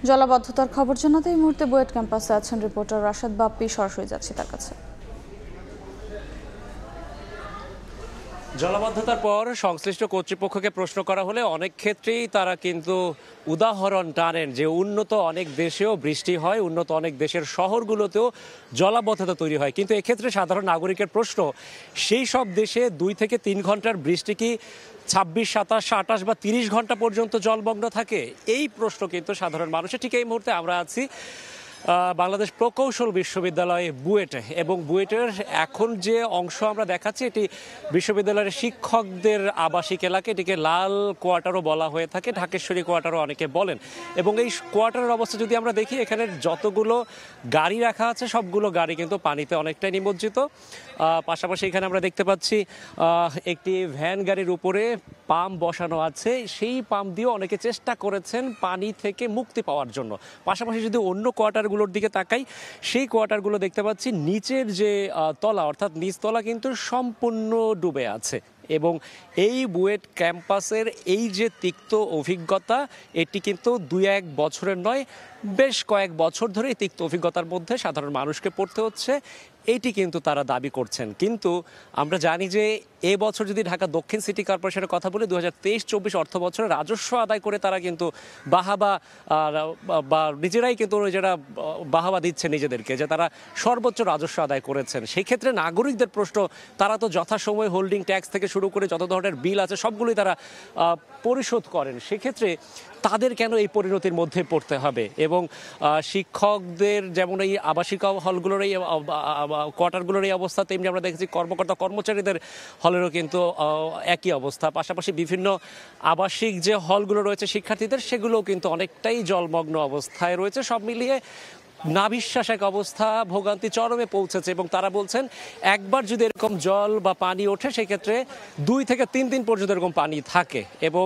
জলাবদ্ধতার খবর জানাতে এই মুহূর্তে বুয়েট ক্যাম্পাসে আছেন রিপোর্টার রাশেদ বাপ্পি। সরাসরি যাচ্ছি তার কাছে। জলাবদ্ধতার পর সংশ্লিষ্ট কর্তৃপক্ষকে প্রশ্ন করা হলে অনেক ক্ষেত্রেই তারা কিন্তু উদাহরণ টানেন যে উন্নত অনেক দেশেও বৃষ্টি হয়, উন্নত অনেক দেশের শহরগুলোতেও জলাবদ্ধতা তৈরি হয়। কিন্তু এক্ষেত্রে সাধারণ নাগরিকের প্রশ্ন, সেই সব দেশে 2 থেকে 3 ঘন্টার বৃষ্টি কি 26, 27, 28 বা 30 ঘন্টা পর্যন্ত জলমগ্ন থাকে? এই প্রশ্ন কিন্তু সাধারণ মানুষের। ঠিক এই মুহূর্তে আমরা আছি বাংলাদেশ প্রকৌশল বিশ্ববিদ্যালয়ে বুয়েটে, এবং বুয়েটের এখন যে অংশ আমরা দেখাচ্ছি এটি বিশ্ববিদ্যালয়ের শিক্ষকদের আবাসিক এলাকা। এটিকে লাল কোয়ার্টারও বলা হয়ে থাকে, ঢাকেশ্বরী কোয়ার্টারও অনেকে বলেন। এবং এই কোয়ার্টারের অবস্থা যদি আমরা দেখি, এখানে যতগুলো গাড়ি রাখা আছে সবগুলো গাড়ি কিন্তু পানিতে অনেকটাই নিমজ্জিত। পাশাপাশি এখানে আমরা দেখতে পাচ্ছি একটি ভ্যান গাড়ির উপরে পাম্প বসানো আছে, সেই পাম্প দিয়েও অনেকে চেষ্টা করেছেন পানি থেকে মুক্তি পাওয়ার জন্য। পাশাপাশি যদি অন্য কোয়ার্টারগুলোর দিকে তাকাই, সেই কোয়ার্টারগুলো দেখতে পাচ্ছি নিচের যে তলা অর্থাৎ নিচতলা কিন্তু সম্পূর্ণ ডুবে আছে। এবং এই বুয়েট ক্যাম্পাসের এই যে তিক্ত অভিজ্ঞতা, এটি কিন্তু 2-1 বছরের নয়, বেশ কয়েক বছর ধরে এই তিক্ত অভিজ্ঞতার মধ্যে সাধারণ মানুষকে পড়তে হচ্ছে, এইটি কিন্তু তারা দাবি করছেন। কিন্তু আমরা জানি যে এবছর যদি ঢাকা দক্ষিণ সিটি কর্পোরেশনের কথা বলি, 2023-24 অর্থ বছরে রাজস্ব আদায় করে তারা কিন্তু বাহাবা বা নিজেরাই কিন্তু বাহাবা দিচ্ছে নিজেদেরকে যে তারা সর্বোচ্চ রাজস্ব আদায় করেছেন। সেই ক্ষেত্রে নাগরিকদের প্রশ্ন, তারা তো যথাসময়ে হোল্ডিং ট্যাক্স থেকে শুরু করে যত ধরনের বিল আছে সবগুলোই তারা পরিশোধ করেন। সেক্ষেত্রে তাদের কেন এই পরিণতির মধ্যে পড়তে হবে? এবং শিক্ষকদের যেমন এই আবাসিক হলগুলোর এই কোয়ার্টারগুলোর এই অবস্থা, তেমনি আমরা দেখেছি কর্মকর্তা কর্মচারীদের হলেরও কিন্তু একই অবস্থা। পাশাপাশি বিভিন্ন আবাসিক যে হলগুলো রয়েছে শিক্ষার্থীদের, সেগুলোও কিন্তু অনেকটাই জলমগ্ন অবস্থায় রয়েছে। সব মিলিয়ে নাভিশ্বাস এক অবস্থা, ভোগান্তি চরমে পৌঁছেছে। এবং তারা বলছেন একবার যদি এরকম জল বা পানি ওঠে, সেক্ষেত্রে 2 থেকে 3 দিন পর্যন্ত এরকম পানি থাকে। এবং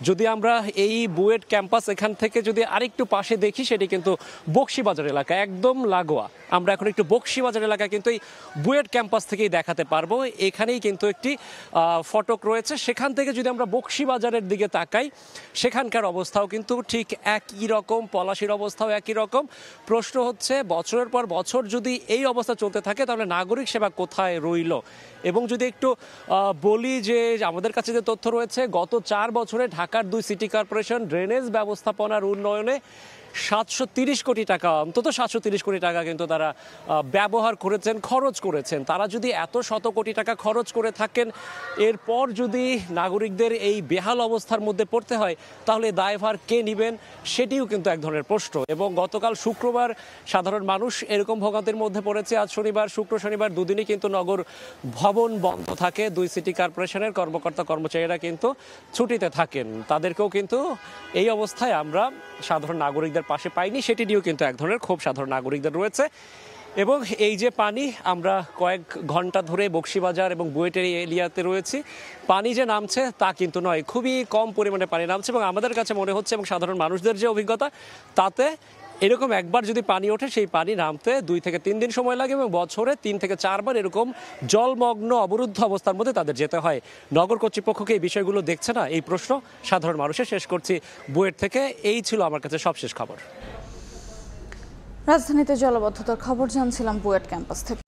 যদি আমরা এই বুয়েট ক্যাম্পাস এখান থেকে যদি আরেকটু পাশে দেখি, সেটি কিন্তু বকশীবাজার এলাকা, একদম লাগোয়া। আমরা এখন একটু বকশীবাজার এলাকায় কিন্তু এই বুয়েট ক্যাম্পাস থেকেই দেখাতে পারবো। এখানেই কিন্তু একটি ফটক রয়েছে, সেখান থেকে যদি আমরা বকশীবাজারের দিকে তাকাই, সেখানকার অবস্থাও কিন্তু ঠিক একই রকম, পলাশির অবস্থাও একই রকম। প্রশ্ন হচ্ছে, বছরের পর বছর যদি এই অবস্থা চলতে থাকে তাহলে নাগরিক সেবা কোথায় রইল? এবং যদি একটু বলি যে আমাদের কাছে যে তথ্য রয়েছে, গত 4 বছরে ঢাকার 2 সিটি কর্পোরেশন ড্রেনেজ ব্যবস্থাপনার উন্নয়নে 730 কোটি টাকা, অন্তত 730 কোটি টাকা কিন্তু তারা ব্যবহার করেছেন, খরচ করেছেন। তারা যদি এত শত কোটি টাকা খরচ করে থাকেন, এরপর যদি নাগরিকদের এই বেহাল অবস্থার মধ্যে পড়তে হয়, তাহলে দায়ভার কে নেবেন? সেটিও কিন্তু এক ধরনের প্রশ্ন। এবং গতকাল শুক্রবার সাধারণ মানুষ এরকম ভোগান্তির মধ্যে পড়েছে। আজ শনিবার, শুক্র শনিবার দুদিনই কিন্তু নগর ভবন বন্ধ থাকে, 2 সিটি কর্পোরেশনের কর্মকর্তা কর্মচারীরা কিন্তু ছুটিতে থাকেন। তাদেরকেও কিন্তু এই অবস্থায় আমরা সাধারণ নাগরিকদের পাশে পাইনি, সেটি নিয়েও কিন্তু এক ধরনের ক্ষোভ সাধারণ নাগরিকদের রয়েছে। এবং এই যে পানি, আমরা কয়েক ঘন্টা ধরে বকশীবাজার এবং বুয়েটের এরিয়াতে রয়েছি, পানি যে নামছে তা কিন্তু নয়, খুবই কম পরিমাণে পানি নামছে। এবং আমাদের কাছে মনে হচ্ছে, এবং সাধারণ মানুষদের যে অভিজ্ঞতা, তাতে এরকম একবার যদি পানি ওঠে, সেই পানি নামতে 2 থেকে 3 দিন সময় লাগে, এবং বছরে 3 থেকে 4 বার এরকম জলমগ্ন অবরুদ্ধ অবস্থার মধ্যে তাদের যেতে হয়। নগর কর্তৃপক্ষকে এই বিষয়গুলো দেখছে না, এই প্রশ্ন সাধারণ মানুষের। শেষ করছি বুয়েট থেকে। এই ছিল আমার কাছে সবশেষ খবর। রাজধানীতে জলাবদ্ধতার খবর জানছিলাম বুয়েট ক্যাম্পাস থেকে।